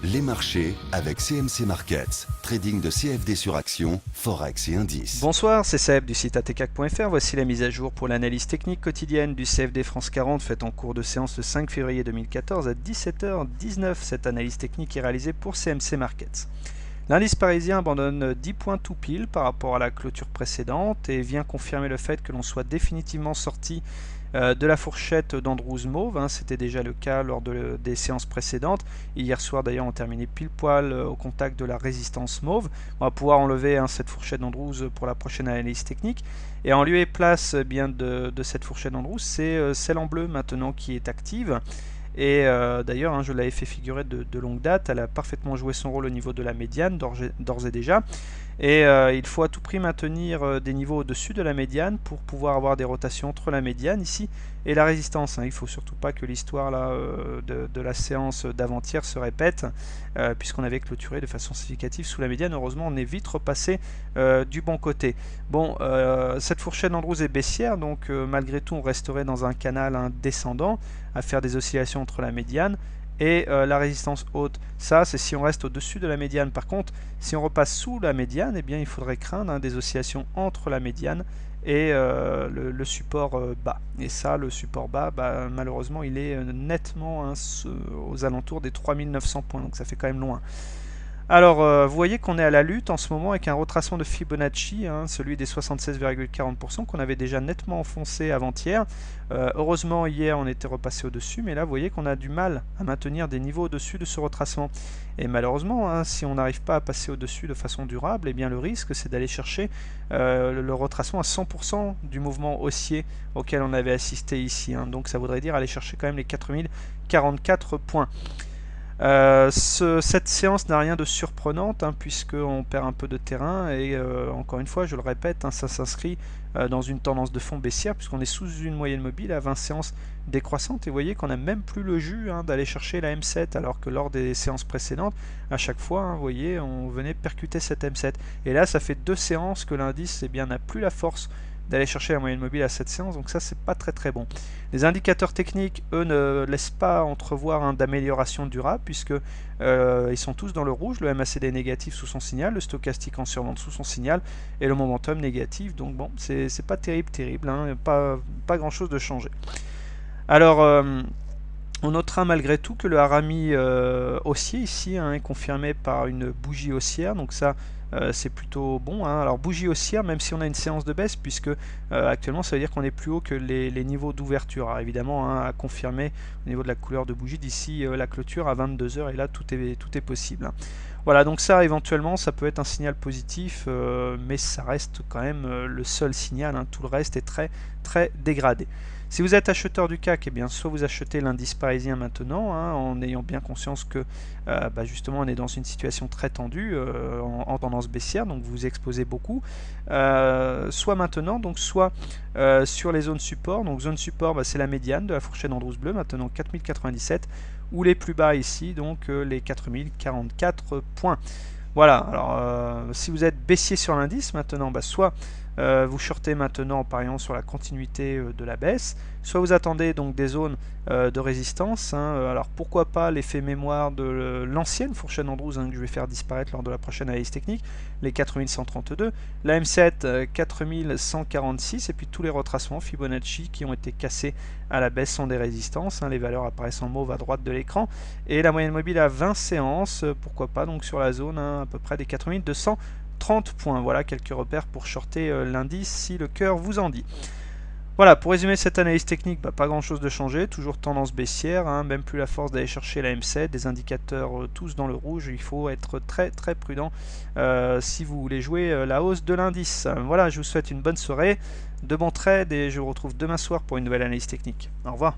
Les marchés avec CMC Markets, trading de CFD sur action, forex et indices. Bonsoir, c'est Seb du site atcac.fr. Voici la mise à jour pour l'analyse technique quotidienne du CFD France 40 faite en cours de séance le 5 février 2014 à 17h19. Cette analyse technique est réalisée pour CMC Markets. L'indice parisien abandonne 10 points tout pile par rapport à la clôture précédente et vient confirmer le fait que l'on soit définitivement sorti de la fourchette d'Andrews Mauve. C'était déjà le cas lors des séances précédentes. Hier soir d'ailleurs on terminait pile poil au contact de la résistance Mauve. On va pouvoir enlever cette fourchette d'Andrews pour la prochaine analyse technique. Et en lieu et place bien de cette fourchette d'Andrews, c'est celle en bleu maintenant qui est active. Et d'ailleurs, je l'avais fait figurer de longue date, elle a parfaitement joué son rôle au niveau de la médiane d'ores et déjà. Et il faut à tout prix maintenir des niveaux au-dessus de la médiane pour pouvoir avoir des rotations entre la médiane ici et la résistance. Il ne faut surtout pas que l'histoire de la séance d'avant-hier se répète, puisqu'on avait clôturé de façon significative sous la médiane. Heureusement, on est vite repassé du bon côté. Bon, cette fourchette d'Andrews est baissière, donc malgré tout, on resterait dans un canal descendant à faire des oscillations entre la médiane et la résistance haute. Ça, c'est si on reste au-dessus de la médiane. Par contre, si on repasse sous la médiane, eh bien, il faudrait craindre des oscillations entre la médiane et le support bas. Et ça, le support bas, malheureusement, il est nettement aux alentours des 3900 points. Donc ça fait quand même loin. Alors, vous voyez qu'on est à la lutte en ce moment avec un retracement de Fibonacci, celui des 76,40% qu'on avait déjà nettement enfoncé avant-hier. Heureusement, hier, on était repassé au-dessus, mais là, vous voyez qu'on a du mal à maintenir des niveaux au-dessus de ce retracement. Et malheureusement, si on n'arrive pas à passer au-dessus de façon durable, eh bien, le risque, c'est d'aller chercher le retracement à 100% du mouvement haussier auquel on avait assisté ici. Donc, ça voudrait dire aller chercher quand même les 4044 points. Cette séance n'a rien de surprenante, puisqu'on perd un peu de terrain et encore une fois je le répète, ça s'inscrit dans une tendance de fond baissière puisqu'on est sous une moyenne mobile à 20 séances décroissantes et vous voyez qu'on n'a même plus le jus d'aller chercher la M7 alors que lors des séances précédentes à chaque fois vous voyez on venait percuter cette M7 et là ça fait 2 séances que l'indice n'a plus la force d'aller chercher la moyenne mobile à cette séance, donc ça c'est pas très bon. Les indicateurs techniques, eux, ne laissent pas entrevoir d'amélioration durable puisque ils sont tous dans le rouge, le MACD négatif sous son signal, le stochastique en survente sous son signal et le momentum négatif, donc bon, c'est pas terrible, pas grand chose de changé. Alors, on notera malgré tout que le harami haussier ici est confirmé par une bougie haussière, donc ça c'est plutôt bon. Alors bougie haussière, même si on a une séance de baisse, puisque actuellement ça veut dire qu'on est plus haut que les niveaux d'ouverture. Alors évidemment, à confirmer au niveau de la couleur de bougie d'ici la clôture à 22 h, et là tout est possible. Voilà, donc ça éventuellement ça peut être un signal positif, mais ça reste quand même le seul signal. Tout le reste est très dégradé. Si vous êtes acheteur du CAC, eh bien, soit vous achetez l'indice parisien maintenant, en ayant bien conscience que justement on est dans une situation très tendue, en tendance baissière, donc vous vous exposez beaucoup, soit maintenant, donc soit sur les zones support. Donc zone support, c'est la médiane de la fourchette d'Andrews bleu, maintenant 4097, ou les plus bas ici, donc les 4044 points. Voilà, alors si vous êtes baissier sur l'indice maintenant, soit vous shortez maintenant en pariant sur la continuité de la baisse, soit vous attendez donc des zones de résistance. Alors pourquoi pas l'effet mémoire de l'ancienne fourchette d'Andrews que je vais faire disparaître lors de la prochaine analyse technique, les 4132, la M7 4146 et puis tous les retracements Fibonacci qui ont été cassés à la baisse sont des résistances, les valeurs apparaissent en mauve à droite de l'écran et la moyenne mobile à 20 séances, pourquoi pas donc sur la zone à peu près des 4230 points. Voilà quelques repères pour shorter l'indice si le cœur vous en dit. Voilà, pour résumer cette analyse technique, pas grand chose de changé, toujours tendance baissière, même plus la force d'aller chercher la M7, des indicateurs tous dans le rouge, il faut être très prudent si vous voulez jouer la hausse de l'indice. Voilà, je vous souhaite une bonne soirée, de bons trades et je vous retrouve demain soir pour une nouvelle analyse technique. Au revoir.